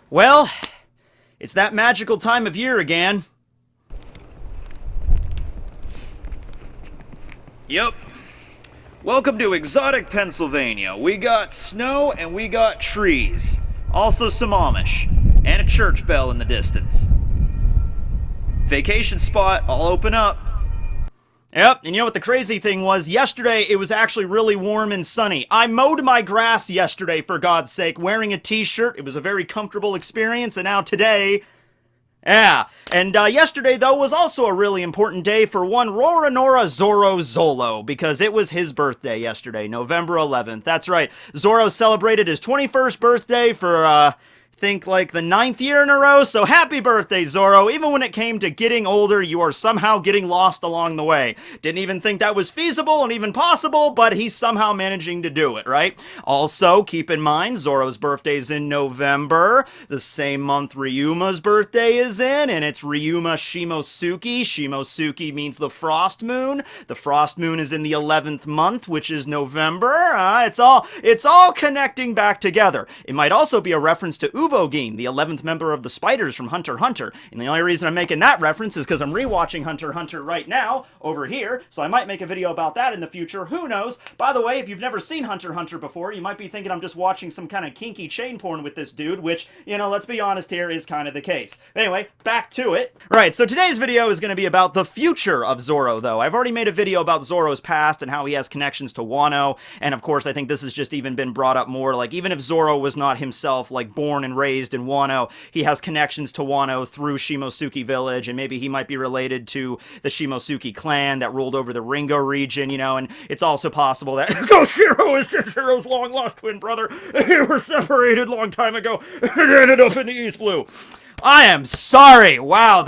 Well, it's that magical time of year again. Yep. Welcome to exotic Pennsylvania. We got snow and we got trees. Also some Amish. And a church bell in the distance. Vacation spot, I'll open up. Yep, and you know what the crazy thing was? Yesterday, it was actually really warm and sunny. I mowed my grass yesterday, for God's sake, wearing a t-shirt. It was a very comfortable experience, and now today... Yeah, and yesterday, though, was also a really important day for one Roronoa Zoro Zolo, because it was his birthday yesterday, November 11th. That's right, Zoro celebrated his 21st birthday for, think like the 9th year in a row, so happy birthday, Zoro. Even when it came to getting older, you are somehow getting lost along the way. Didn't even think that was feasible and even possible, but he's somehow managing to do it, right? Also, keep in mind, Zoro's birthday's in November, the same month Ryuma's birthday is in, and it's Ryuma Shimosuke. Shimosuke means the frost moon. The frost moon is in the 11th month, which is November. It's all connecting back together. It might also be a reference to Uvogin, the 11th member of the Spiders from Hunter x Hunter. And the only reason I'm making that reference is because I'm rewatching Hunter x Hunter right now, over here, so I might make a video about that in the future, who knows? By the way, if you've never seen Hunter x Hunter before, you might be thinking I'm just watching some kind of kinky chain porn with this dude, which, you know, let's be honest here, is kind of the case. Anyway, back to it. Right, so today's video is going to be about the future of Zoro, though. I've already made a video about Zoro's past and how he has connections to Wano, and of course, I think this has just even been brought up more, like, even if Zoro was not himself, like, born and raised in Wano, he has connections to Wano through Shimosuke village, and maybe he might be related to the Shimosuke clan that ruled over the Ringo region, you know, and it's also possible that Shiro is Shiro's long-lost twin brother. They were separated long time ago and ended up in the East Blue. I am sorry. Wow,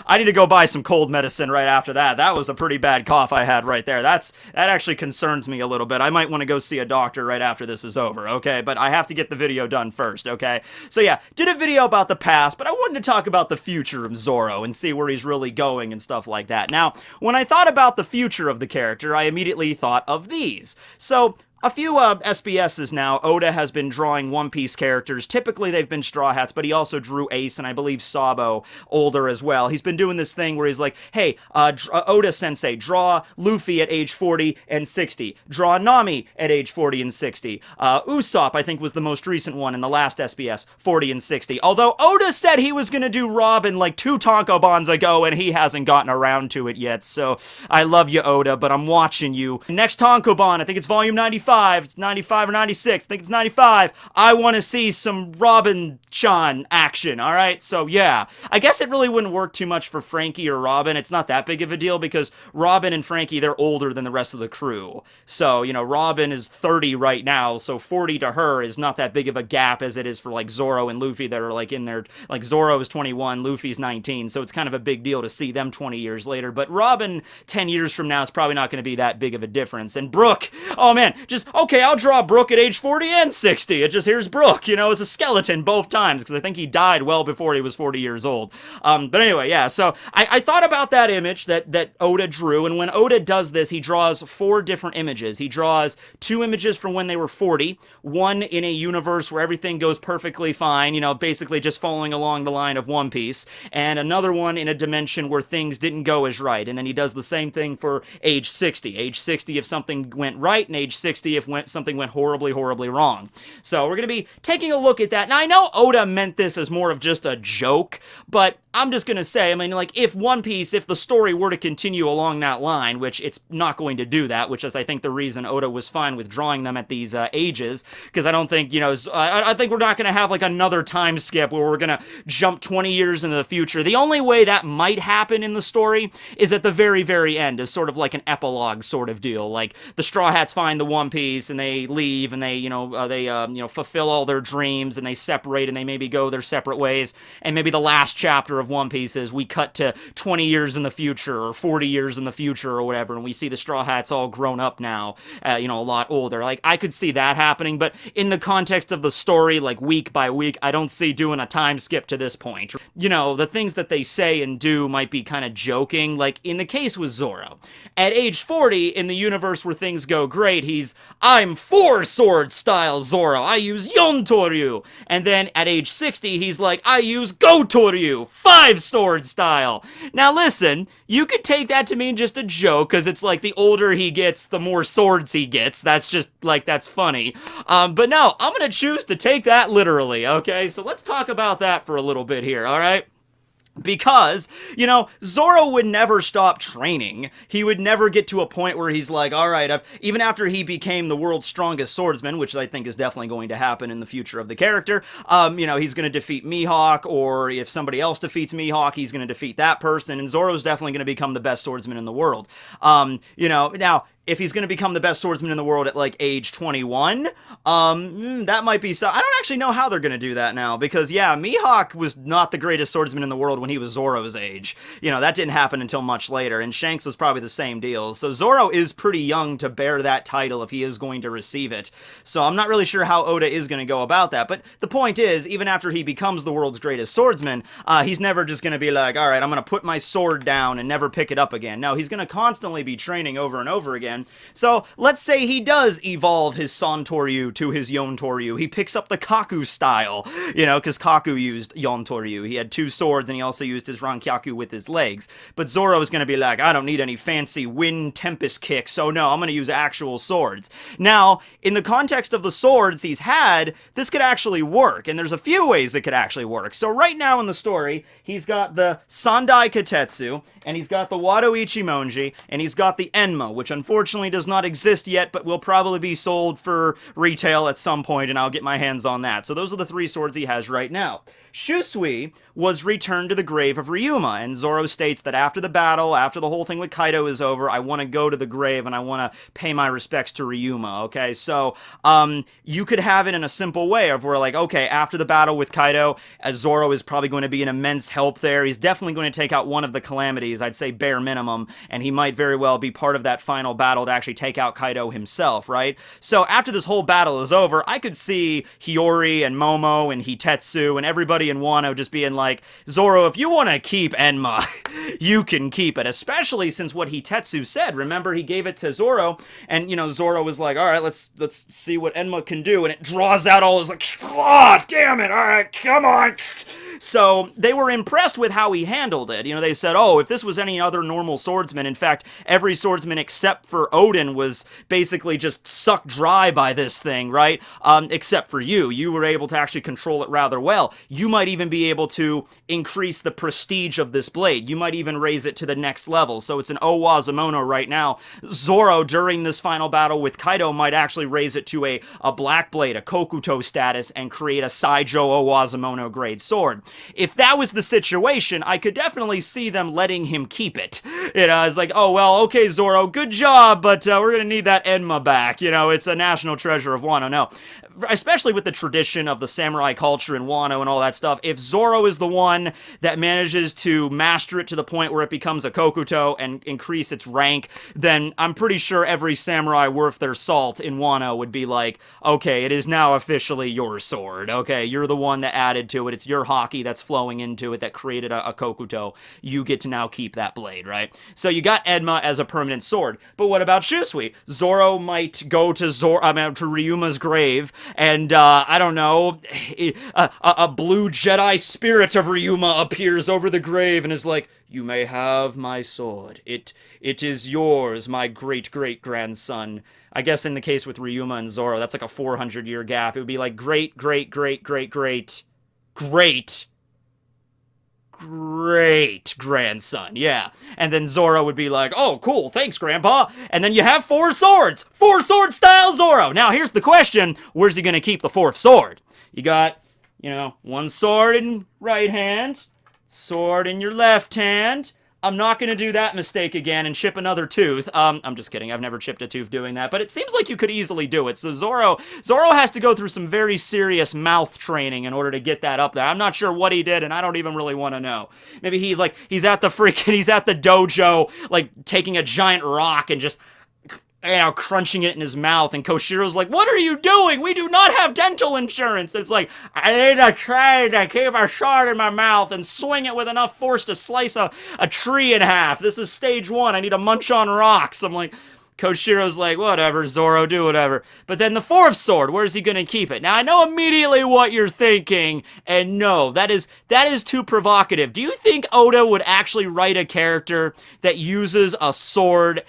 I need to go buy some cold medicine right after that. That was a pretty bad cough I had right there. That actually concerns me a little bit. I might want to go see a doctor right after this is over, okay? But I have to get the video done first, okay? So yeah, did a video about the past, but I wanted to talk about the future of Zoro and see where he's really going and stuff like that. Now, when I thought about the future of the character, I immediately thought of these. So, a few SBSs now, Oda has been drawing One Piece characters. Typically, they've been Straw Hats, but he also drew Ace, and I believe Sabo older as well. He's been doing this thing where he's like, hey, Oda-sensei, draw Luffy at age 40 and 60. Draw Nami at age 40 and 60. Usopp, I think, was the most recent one in the last SBS, 40 and 60. Although Oda said he was going to do Robin like 2 tankobons ago, and he hasn't gotten around to it yet. So, I love you, Oda, but I'm watching you. Next tankobon, I think it's volume 95. It's 95 or 96. I think it's 95. I want to see some Robin-chan action, alright? So, yeah. I guess it really wouldn't work too much for Frankie or Robin. It's not that big of a deal because Robin and Frankie, they're older than the rest of the crew. So, you know, Robin is 30 right now, so 40 to her is not that big of a gap as it is for, like, Zoro and Luffy that are, like, in their... Like, Zoro is 21, Luffy's 19, so it's kind of a big deal to see them 20 years later. But Robin, 10 years from now, is probably not going to be that big of a difference. And Brooke, oh man, okay, I'll draw Brooke at age 40 and 60. It just, here's Brooke, you know, as a skeleton both times, because I think he died well before he was 40 years old. But anyway, yeah, so I thought about that image that Oda drew, and when Oda does this, he draws 4 different images. He draws 2 images from when they were 40, one in a universe where everything goes perfectly fine, you know, basically just following along the line of One Piece, and another one in a dimension where things didn't go as right, and then he does the same thing for age 60. Age 60 if something went right, and age 60 if something went horribly, horribly wrong. So we're going to be taking a look at that. Now, I know Oda meant this as more of just a joke, but I'm just going to say, I mean, like, if One Piece, if the story were to continue along that line, which it's not going to do that, which is, I think, the reason Oda was fine with drawing them at these ages, because I don't think, you know, I think we're not going to have, like, another time skip where we're going to jump 20 years into the future. The only way that might happen in the story is at the very, very end, as sort of like an epilogue sort of deal. Like, the Straw Hats find the One Piece, and they leave, and they, fulfill all their dreams, and they separate, and they maybe go their separate ways, and maybe the last chapter of One Piece is we cut to 20 years in the future or 40 years in the future or whatever, and we see the Straw Hats all grown up now, a lot older. Like, I could see that happening, but in the context of the story, like, week by week, I don't see doing a time skip to this point. The things that they say and do might be kind of joking, like in the case with Zoro. At age 40, in the universe where things go great, I'm 4-sword style Zoro, I use Yontoryu. And then at age 60, he's like, I use Gotoryu, 5-sword style. Now listen, you could take that to mean just a joke, because it's like the older he gets, the more swords he gets. That's just, like, that's funny. But no, I'm gonna choose to take that literally, okay? So let's talk about that for a little bit here, alright? Because, Zoro would never stop training. He would never get to a point where he's like, all right, even after he became the world's strongest swordsman, which I think is definitely going to happen in the future of the character, he's going to defeat Mihawk, or if somebody else defeats Mihawk, he's going to defeat that person, and Zoro's definitely going to become the best swordsman in the world. Now, if he's going to become the best swordsman in the world at, like, age 21, that might be so. I don't actually know how they're going to do that now, because, yeah, Mihawk was not the greatest swordsman in the world when he was Zoro's age. That didn't happen until much later, and Shanks was probably the same deal. So Zoro is pretty young to bear that title if he is going to receive it. So I'm not really sure how Oda is going to go about that, but the point is, even after he becomes the world's greatest swordsman, he's never just going to be like, all right, I'm going to put my sword down and never pick it up again. No, he's going to constantly be training over and over again. So let's say he does evolve his Santoryu to his Yontoryu. He picks up the Kaku style, because Kaku used Yontoryu. He had 2 swords, and he also used his Rankyaku with his legs. But Zoro is going to be like, I don't need any fancy wind tempest kicks, so no, I'm going to use actual swords. Now, in the context of the swords he's had, this could actually work, and there's a few ways it could actually work. So right now in the story, he's got the Sandai Katetsu, and he's got the Wado Ichimonji, and he's got the Enma, which unfortunately does not exist yet, but will probably be sold for retail at some point, and I'll get my hands on that. So those are the 3 swords he has right now. Shusui was returned to the grave of Ryuma, and Zoro states that after the battle, after the whole thing with Kaido is over, I want to go to the grave and I want to pay my respects to Ryuma, okay? So, you could have it in a simple way of where, like, okay, after the battle with Kaido, Zoro is probably going to be an immense help there. He's definitely going to take out one of the calamities, I'd say bare minimum, and he might very well be part of that final battle to actually take out Kaido himself, right? So after this whole battle is over, I could see Hiyori and Momo and Hitetsu and everybody in Wano just being like, Zoro, if you want to keep Enma, you can keep it, especially since what Hitetsu said. Remember, he gave it to Zoro, and, Zoro was like, all right, let's see what Enma can do, and it draws out all his, like, oh, damn it, all right, come on. So they were impressed with how he handled it. They said, oh, if this was any other normal swordsman, in fact, every swordsman except for Odin was basically just sucked dry by this thing, right? Except for you. You were able to actually control it rather well. You might even be able to increase the prestige of this blade. You might even raise it to the next level. So it's an O Wazamono right now. Zoro, during this final battle with Kaido, might actually raise it to a black blade, a Kokuto status, and create a Saijo O Wazamono grade sword. If that was the situation, I could definitely see them letting him keep it. It's like, oh, well, okay, Zoro, good job, but we're gonna need that Enma back. It's a national treasure of Wano. No, especially with the tradition of the samurai culture in Wano and all that stuff, if Zoro is the one that manages to master it to the point where it becomes a Kokuto and increase its rank, then I'm pretty sure every samurai worth their salt in Wano would be like, okay, it is now officially your sword. Okay, you're the one that added to it. It's your hockey that's flowing into it that created a Kokuto. You get to now keep that blade, right? So you got Enma as a permanent sword. But what about Shusui? Zoro might go to Ryuma's grave, and I don't know, a blue Jedi spirit of Ryuma appears over the grave and is like, you may have my sword. It is yours, my great-great-grandson. I guess in the case with Ryuma and Zoro, that's like a 400-year gap. It would be like great-grandson, yeah. And then Zoro would be like, oh, cool, thanks, Grandpa. And then you have 4 swords. 4-sword style Zoro. Now, here's the question. Where's he going to keep the 4th sword? You got, 1 sword in right hand, sword in your left hand, I'm not going to do that mistake again and chip another tooth. I'm just kidding. I've never chipped a tooth doing that, but it seems like you could easily do it. So Zoro has to go through some very serious mouth training in order to get that up there. I'm not sure what he did, and I don't even really want to know. Maybe he's at the dojo, like taking a giant rock and just, crunching it in his mouth, and Koshiro's like, what are you doing? We do not have dental insurance. It's like, I need to try to keep a sword in my mouth and swing it with enough force to slice a tree in half. This is stage 1. I need to munch on rocks. I'm like, Koshiro's like, whatever, Zoro, do whatever. But then the 4th sword, where's he gonna keep it? Now, I know immediately what you're thinking, and no, that is too provocative. Do you think Oda would actually write a character that uses a sword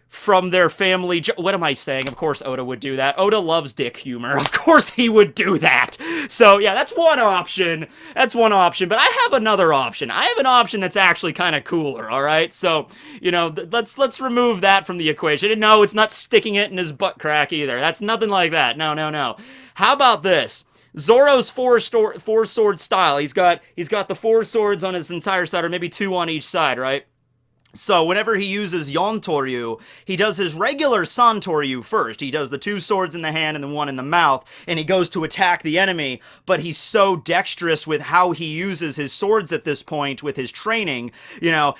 from their family? What am I saying? Of course Oda would do that. Oda loves dick humor. Of course he would do that. So yeah, that's one option. But I have another option. I have an option that's actually kind of cooler, all right? So, let's remove that from the equation. And no, it's not sticking it in his butt crack either. That's nothing like that. No. How about this? Zoro's four sword style. He's got the 4 swords on his entire side, or maybe 2 on each side, right? So whenever he uses Yontoryu, he does his regular Santoryu first. He does the 2 swords in the hand and the 1 in the mouth, and he goes to attack the enemy, but he's so dexterous with how he uses his swords at this point with his training,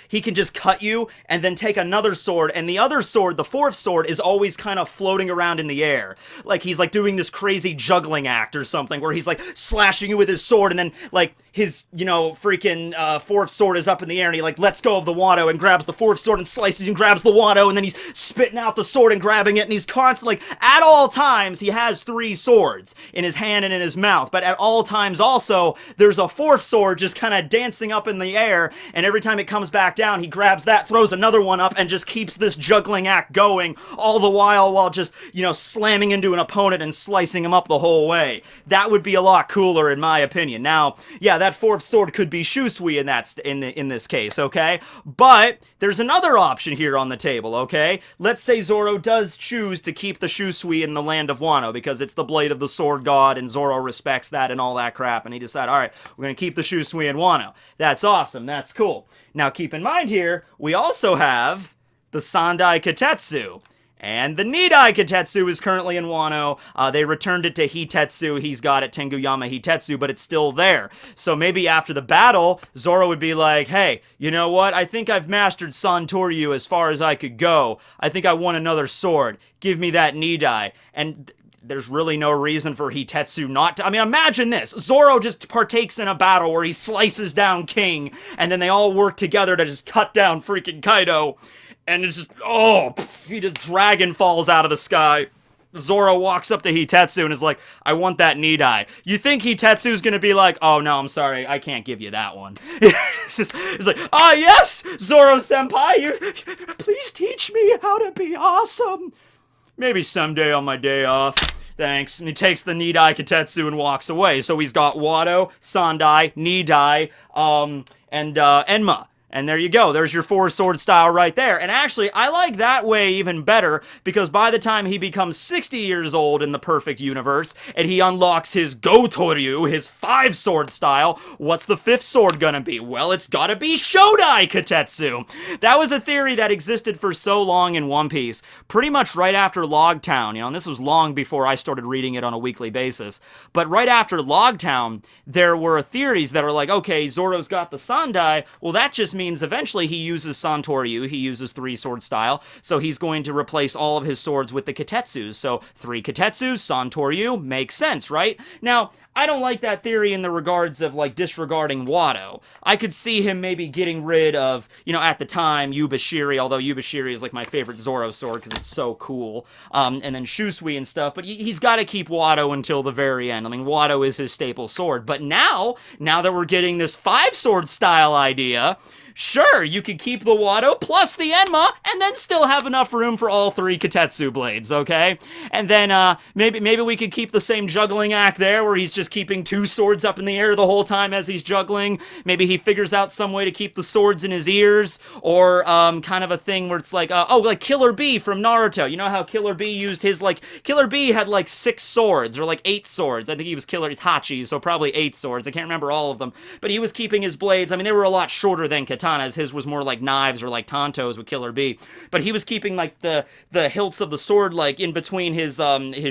he can just cut you and then take another sword, and the other sword, the 4th sword, is always kind of floating around in the air. Like he's like doing this crazy juggling act or something where he's like slashing you with his sword, and then like his, freaking 4th sword is up in the air, and he like lets go of the Wano and grabs the 4th sword and slices and grabs the Wano, and then he's spitting out the sword and grabbing it, and he's constantly, at all times, he has 3 swords in his hand and in his mouth, but at all times also, there's a 4th sword just kind of dancing up in the air, and every time it comes back down, he grabs that, throws another one up, and just keeps this juggling act going, all the while just, slamming into an opponent and slicing him up the whole way. That would be a lot cooler, in my opinion. Now, yeah, that 4th sword could be Shusui in this case, okay? But there's another option here on the table, okay? Let's say Zoro does choose to keep the Shusui in the land of Wano because it's the blade of the sword god and Zoro respects that and all that crap, and he decided, alright, we're gonna keep the Shusui in Wano. That's awesome, that's cool. Now keep in mind here, we also have the Sandai Katetsu. And the Nidai Katetsu is currently in Wano. They returned it to Hitetsu. He's got it, Tenguyama Hitetsu, but it's still there. So maybe after the battle, Zoro would be like, hey, you know what? I think I've mastered Santoryu as far as I could go. I think I want another sword. Give me that Nidai. And there's really no reason for Hitetsu not to. I mean, imagine this. Zoro just partakes in a battle where he slices down King, and then they all work together to just cut down freaking Kaido. And it's just, the dragon falls out of the sky. Zoro walks up to Hitetsu and is like, I want that Nidai. You think Hitetsu's gonna be like, oh no, I'm sorry, I can't give you that one. It's like, yes, Zoro-senpai, please teach me how to be awesome. Maybe someday on my day off. Thanks. And he takes the Nidai Katetsu and walks away. So he's got Wado, Sandai, Nidai, and Enma. And there you go. There's your 4 sword style right there. And actually, I like that way even better because by the time he becomes 60 years old in the perfect universe and he unlocks his Gotoryu, his 5 sword style, what's the 5th sword gonna be? Well, it's gotta be Shodai Katetsu. That was a theory that existed for so long in One Piece, pretty much right after Logtown, and this was long before I started reading it on a weekly basis. But right after Logtown, there were theories that are like, okay, Zoro's got the Sandai, well, that just means eventually he uses Santoryu, he uses 3 sword style, so he's going to replace all of his swords with the Katetsus. So 3 Katetsus, Santoryu, makes sense, right? Now, I don't like that theory in the regards of, like, disregarding Wado. I could see him maybe getting rid of, at the time, Yubashiri, although Yubashiri is, like, my favorite Zoro sword because it's so cool, and then Shusui and stuff, but he's got to keep Wado until the very end. I mean, Wado is his staple sword, but now that we're getting this 5 sword style idea, sure, you could keep the Wado plus the Enma, and then still have enough room for all 3 Katetsu blades, okay? And then, maybe we could keep the same juggling act there, where he's just just keeping 2 swords up in the air the whole time as he's juggling. Maybe he figures out some way to keep the swords in his ears, or kind of a thing where it's like, like Killer Bee from Naruto. You know how Killer Bee used his, like, Killer Bee had like 6 swords, or like 8 swords. I think he was Itachi, so probably 8 swords. I can't remember all of them, but he was keeping his blades. I mean, they were a lot shorter than katanas. His was more like knives or like tantos with Killer Bee, but he was keeping like the hilts of the sword like in between his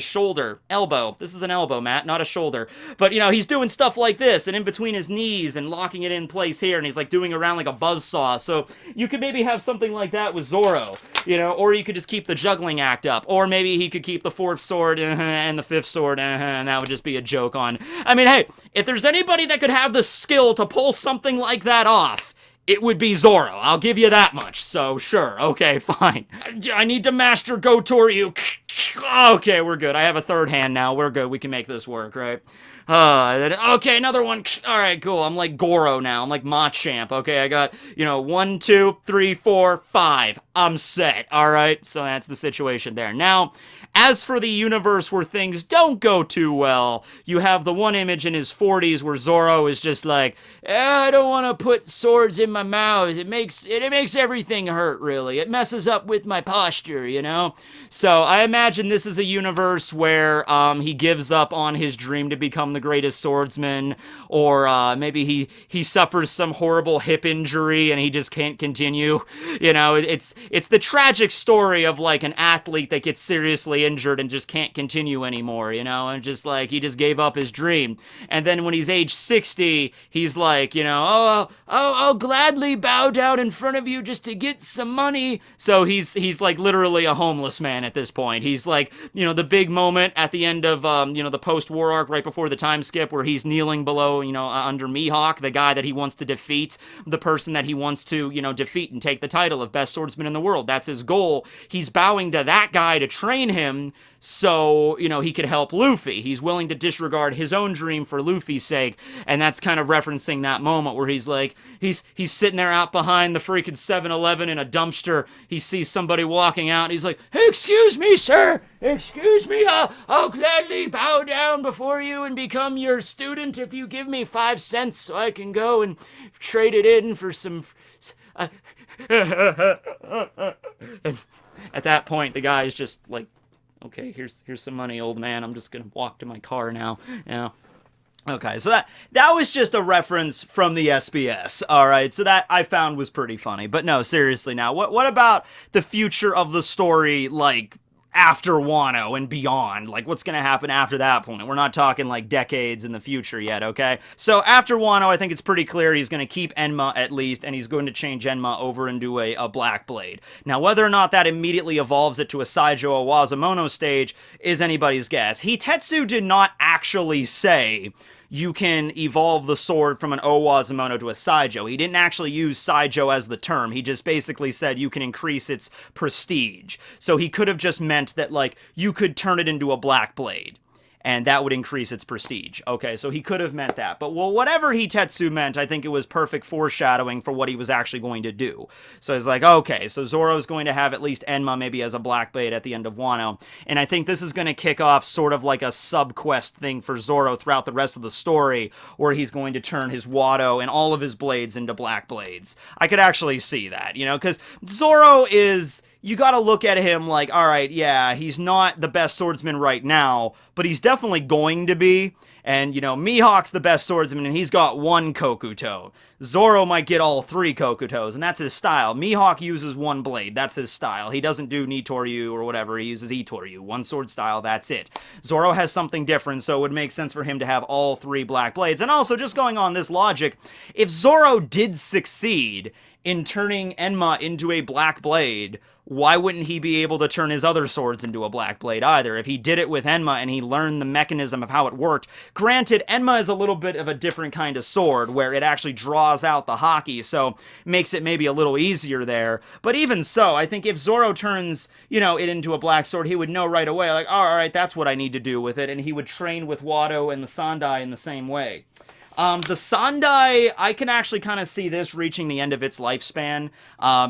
shoulder, elbow. This is an elbow, Matt, not a shoulder. But you know, he's doing stuff like this and in between his knees and locking it in place here, and he's like doing around like a buzzsaw. So you could maybe have something like that with Zoro, you know, or you could just keep the juggling act up, or maybe he could keep the 4th sword and the 5th sword, and that would just be a joke on. I mean, hey, if there's anybody that could have the skill to pull something like that off, it would be Zoro. I'll give you that much. So, sure. Okay, fine. I need to master Gotoryu. Okay, we're good. I have a 3rd hand now. We're good. We can make this work, right? Okay, another one. All right, cool. I'm like Goro now. I'm like Machamp. Okay, I got, 1, 2, 3, 4, 5. I'm set. All right, so that's the situation there. Now, as for the universe where things don't go too well, you have the one image in his 40s where Zoro is just like, I don't want to put swords in my mouth. It makes everything hurt, really. It messes up with my posture, you know? So I imagine this is a universe where he gives up on his dream to become the greatest swordsman, or maybe he suffers some horrible hip injury and he just can't continue. You know, it's the tragic story of like an athlete that gets seriously injured and just can't continue anymore, you know, and just like he just gave up his dream. And then when he's age 60, he's like, I'll gladly bow down in front of you just to get some money. So he's like literally a homeless man at this point. He's like, the big moment at the end of the post-war arc right before the time skip where he's kneeling below, under Mihawk, the guy that he wants to defeat, the person that he wants to, defeat and take the title of best swordsman in the world. That's his goal. He's bowing to that guy to train him so, he could help Luffy. He's willing to disregard his own dream for Luffy's sake, and that's kind of referencing that moment where he's like, he's sitting there out behind the freaking 7-Eleven in a dumpster. He sees somebody walking out, and he's like, hey, excuse me, sir, excuse me, I'll gladly bow down before you and become your student if you give me 5 cents so I can go and trade it in for some... And at that point, the guy is just like, okay, here's some money, old man. I'm just gonna walk to my car now. Okay, so that was just a reference from the SBS. All right, so that I found was pretty funny. But no, seriously, now what about the future of the story, like after Wano and beyond? Like, what's gonna happen after that point? We're not talking like decades in the future yet, okay? So after Wano, I think it's pretty clear he's gonna keep Enma at least, and he's going to change Enma over into a Black Blade. Now, whether or not that immediately evolves it to a Saijo O Wazamono stage is anybody's guess. Hitetsu did not actually say you can evolve the sword from an O Wazamono to a Saijo. He didn't actually use Saijo as the term. He just basically said you can increase its prestige. So he could have just meant that, like, you could turn it into a Black Blade, and that would increase its prestige. Okay, so he could have meant that. But, well, whatever Hitetsu meant, I think it was perfect foreshadowing for what he was actually going to do. So it's like, okay, so Zoro's going to have at least Enma maybe as a Black Blade at the end of Wano. And I think this is going to kick off sort of like a sub-quest thing for Zoro throughout the rest of the story, where he's going to turn his Wado and all of his blades into Black Blades. I could actually see that, because Zoro is... You gotta look at him like, alright, yeah, he's not the best swordsman right now, but he's definitely going to be. And, Mihawk's the best swordsman, and he's got 1 Kokuto. Zoro might get all 3 Kokutos, and that's his style. Mihawk uses 1 blade, that's his style. He doesn't do Nitoryu or whatever, he uses Itoryu. 1 sword style, that's it. Zoro has something different, so it would make sense for him to have all 3 Black Blades. And also, just going on this logic, if Zoro did succeed in turning Enma into a Black Blade, why wouldn't he be able to turn his other swords into a Black Blade either? If he did it with Enma and he learned the mechanism of how it worked, granted, Enma is a little bit of a different kind of sword where it actually draws out the hockey, so makes it maybe a little easier there. But even so, I think if Zoro turns, it into a black sword, he would know right away, like, all right, that's what I need to do with it, and he would train with Wado and the Sandai in the same way. The Sandai, I can actually kind of see this reaching the end of its lifespan,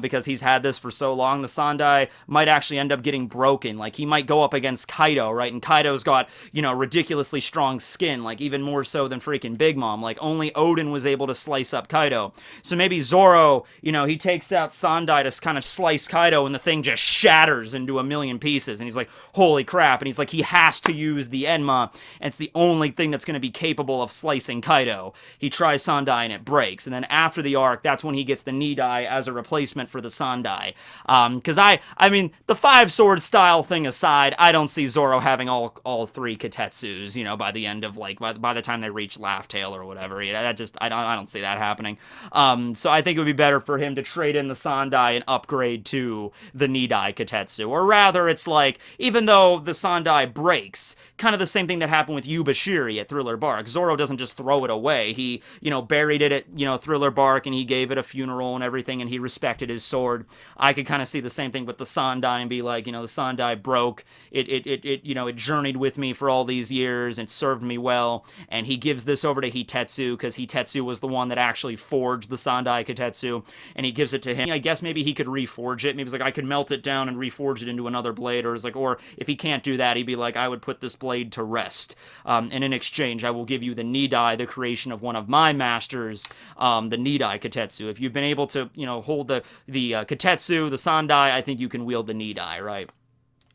because he's had this for so long. The Sandai might actually end up getting broken. Like, he might go up against Kaido, right? And Kaido's got, ridiculously strong skin, like, even more so than freaking Big Mom. Like, only Odin was able to slice up Kaido. So maybe Zoro, he takes out Sandai to kind of slice Kaido, and the thing just shatters into a million pieces. And he's like, holy crap. And he's like, he has to use the Enma, and it's the only thing that's going to be capable of slicing Kaido. He tries Sandai and it breaks. And then after the arc, that's when he gets the Nidai as a replacement for the Sandai. Because I mean, the 5-sword style thing aside, I don't see Zoro having all 3 Katetsus, by the end of, like, by the time they reach Laugh Tale or whatever. I don't see that happening. So I think it would be better for him to trade in the Sandai and upgrade to the Nidai Katetsu. Or rather, it's like, even though the Sandai breaks, kind of the same thing that happened with Yubashiri at Thriller Bark. Zoro doesn't just throw it away. He, buried it at, Thriller Bark, and he gave it a funeral and everything, and he respected his sword. I could kind of see the same thing with the Sandai and be like, the Sandai broke. It journeyed with me for all these years and served me well, and he gives this over to Hitetsu, because Hitetsu was the one that actually forged the Sandai Katetsu, and he gives it to him. I guess maybe he could reforge it. Maybe it's like, I could melt it down and reforge it into another blade, or if he can't do that, he'd be like, I would put this blade to rest, and in exchange, I will give you the Nidai, the creation of one of my masters, the Nidai Katetsu. If you've been able to, hold the Katetsu, the Sandai, I think you can wield the Nidai, right?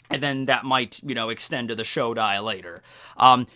And then that might, extend to the Shodai later.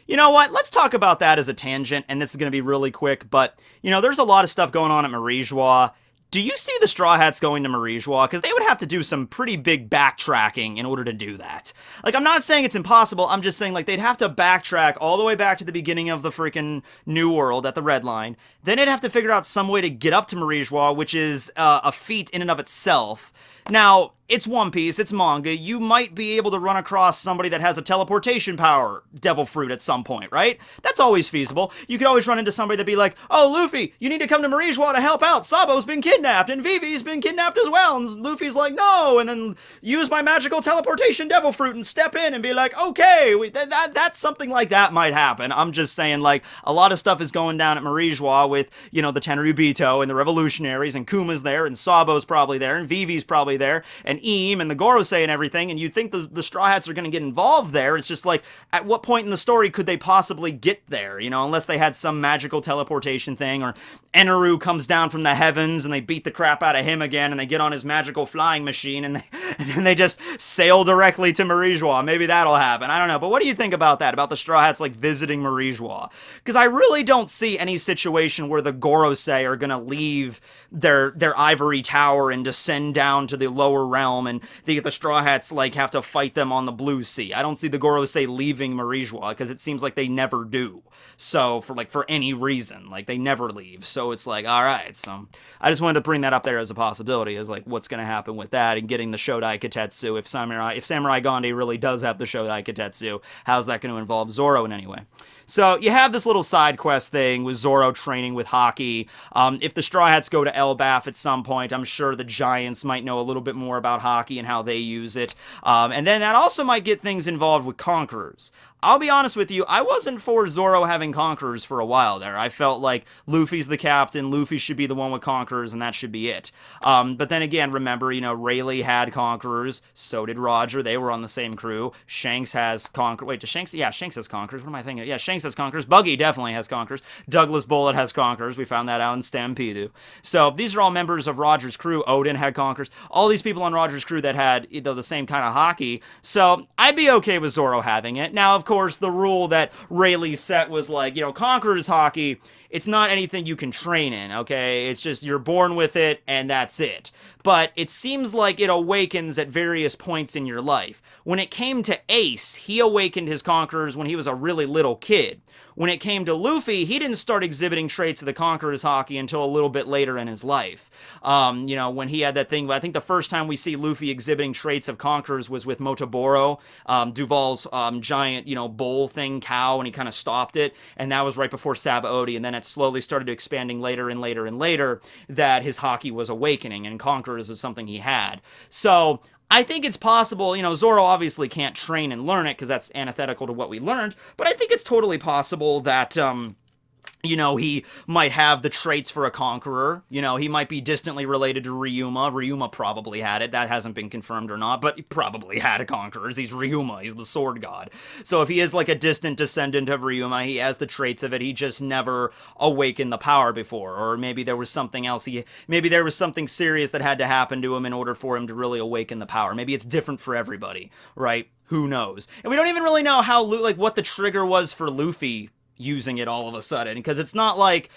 You know what? Let's talk about that as a tangent, and this is going to be really quick, but, there's a lot of stuff going on at Marie-Joie. Do you see the Straw Hats going to Marie-Joie? Because they would have to do some pretty big backtracking in order to do that. Like, I'm not saying it's impossible, I'm just saying, like, they'd have to backtrack all the way back to the beginning of the freaking New World at the Red Line. Then they'd have to figure out some way to get up to Marie-Joie, which is a feat in and of itself. Now, it's One Piece, it's manga, you might be able to run across somebody that has a teleportation power devil fruit at some point, right? That's always feasible. You could always run into somebody that'd be like, oh, Luffy, you need to come to Marie-Joie to help out, Sabo's been kidnapped, and Vivi's been kidnapped as well, and Luffy's like, no, and then use my magical teleportation devil fruit and step in and be like, okay, that's something like that might happen. I'm just saying, like, a lot of stuff is going down at Marie-Joie with, the Tenryubito and the Revolutionaries, and Kuma's there, and Sabo's probably there, and Vivi's probably there, and Eam and the Gorosei and everything, and you think the Straw Hats are going to get involved there. It's just like, at what point in the story could they possibly get there, unless they had some magical teleportation thing, or Eneru comes down from the heavens and they beat the crap out of him again, and they get on his magical flying machine, and then they just sail directly to Marie-Joie. Maybe that'll happen. I don't know, but what do you think about that, about the Straw Hats, like, visiting Marie-Joie? Because I really don't see any situation where the Gorosei are going to leave their ivory tower and descend down to the lower realm, and the Straw Hats, like, have to fight them on the Blue Sea. I don't see the Gorosei leaving Marie-Joie, because it seems like they never do. So, for any reason, like, they never leave. So it's like, alright, so I just wanted to bring that up there as a possibility, as, like, what's going to happen with that, and getting the Shodai Katetsu. If Samurai Gandhi really does have the Shodai Katetsu, how's that going to involve Zoro in any way? So you have this little side quest thing with Zoro training with Hockey. If the Straw Hats go to Elbaf at some point, I'm sure the Giants might know a little bit more about Hockey and how they use it. And then that also might get things involved with Conquerors. I'll be honest with you, I wasn't for Zoro having Conquerors for a while there. I felt like Luffy's the captain, Luffy should be the one with Conquerors, and that should be it. But then again, remember, Rayleigh had Conquerors, so did Roger, they were on the same crew. Shanks has Conquerors. Wait, Shanks has Conquerors, what am I thinking? Yeah, Shanks has Conquerors, Buggy definitely has Conquerors, Douglas Bullet has Conquerors, we found that out in Stampede. So these are all members of Roger's crew. Odin had Conquerors, all these people on Roger's crew that had the same kind of Hockey, so I'd be okay with Zoro having it. Now, of course, the rule that Rayleigh set was like, Conquerors Hockey, it's not anything you can train in, okay? It's just you're born with it, and that's it. But it seems like it awakens at various points in your life. When it came to Ace, he awakened his Conquerors when he was a really little kid. When it came to Luffy, he didn't start exhibiting traits of the Conquerors Hockey until a little bit later in his life. When he had that thing, I think the first time we see Luffy exhibiting traits of Conquerors was with Motoboro, Duval's giant, bull thing, cow, and he kind of stopped it, and that was right before Sabaody, and then it slowly started expanding later and later and later that his Hockey was awakening, and Conquerors is something he had. So I think it's possible, Zoro obviously can't train and learn it because that's antithetical to what we learned, but I think it's totally possible that, You know, he might have the traits for a conqueror. You know, he might be distantly related to Ryuma. Ryuma probably had it. That hasn't been confirmed or not, but he probably had a conquerors. He's Ryuma. He's the sword god. So if he is like a distant descendant of Ryuma, he has the traits of it. He just never awakened the power before. Or maybe there was something else. Maybe there was something serious that had to happen to him in order for him to really awaken the power. Maybe it's different for everybody, right? Who knows? And we don't even really know how, like, what the trigger was for Luffy using it all of a sudden, because it's not like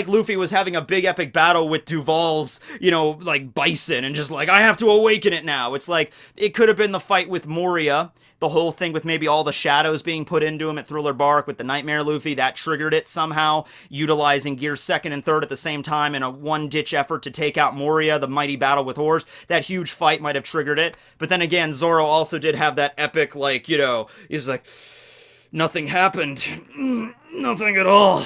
Luffy was having a big epic battle with Duval's, you know, like bison and just like, I have to awaken it now. It's like, it could have been the fight with Moria, the whole thing with maybe all the shadows being put into him at Thriller Bark with the Nightmare Luffy, that triggered it somehow, utilizing Gear 2nd and 3rd at the same time in a one-ditch effort to take out Moria, the mighty battle with Horse. That huge fight might have triggered it. But then again, Zoro also did have that epic, like, you know, he's like, nothing happened. Nothing at all.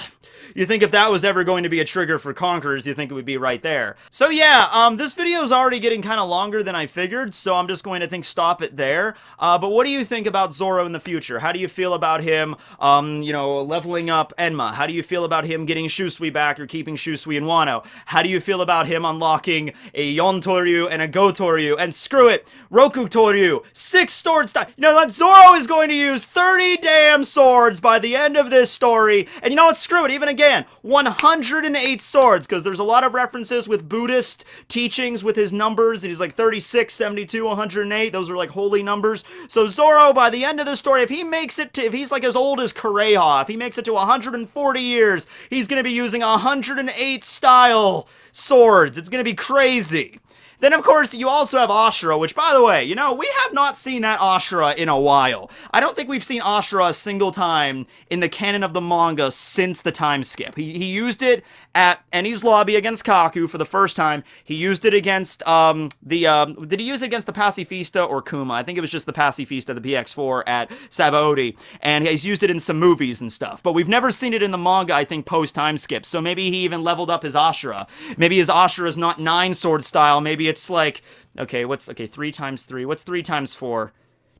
You think if that was ever going to be a trigger for Conquerors, you think it would be right there. So yeah, this video is already getting kind of longer than I figured, so I'm just going to stop it there. But what do you think about Zoro in the future? How do you feel about him, you know, leveling up Enma? How do you feel about him getting Shusui back or keeping Shusui in Wano? How do you feel about him unlocking a Yontoryu and a Gotoryu? And screw it, Roku Toryu, 6 sword style. You know what? Zoro is going to use 30 damn swords by the end of this story. And you know what? Screw it, even again, 108 swords, because there's a lot of references with Buddhist teachings with his numbers, and he's like 36, 72, 108, those are like holy numbers. So Zoro, by the end of the story, if he makes it to, if he's like as old as Kureha, if he makes it to 140 years, he's gonna be using 108 style swords. It's gonna be crazy. Then, of course, you also have Ashura, which, by the way, you know, we have not seen that Ashura in a while. I don't think we've seen Ashura a single time in the canon of the manga since the time skip. He used it at Eni's lobby against Kaku for the first time. He used it against, did he use it against the Pacifista or Kuma? I think it was just the Pacifista, the PX4 at Sabaody. And he's used it in some movies and stuff. But we've never seen it in the manga, I think, post-time skip. So maybe he even leveled up his Ashura. Maybe his Ashura is not 9 sword style. Maybe it's like, okay, 3 times 3? What's 3 times 4?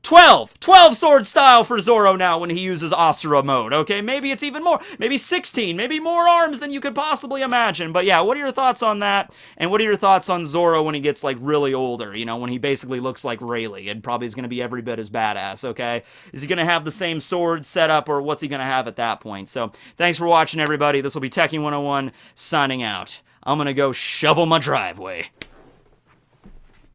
12! 12 sword style for Zoro now when he uses Asura mode, okay? Maybe it's even more. Maybe 16. Maybe more arms than you could possibly imagine. But yeah, what are your thoughts on that? And what are your thoughts on Zoro when he gets, like, really older? You know, when he basically looks like Rayleigh and probably is going to be every bit as badass, okay? Is he going to have the same sword setup, or what's he going to have at that point? So, thanks for watching, everybody. This will be Tekking101 signing out. I'm going to go shovel my driveway.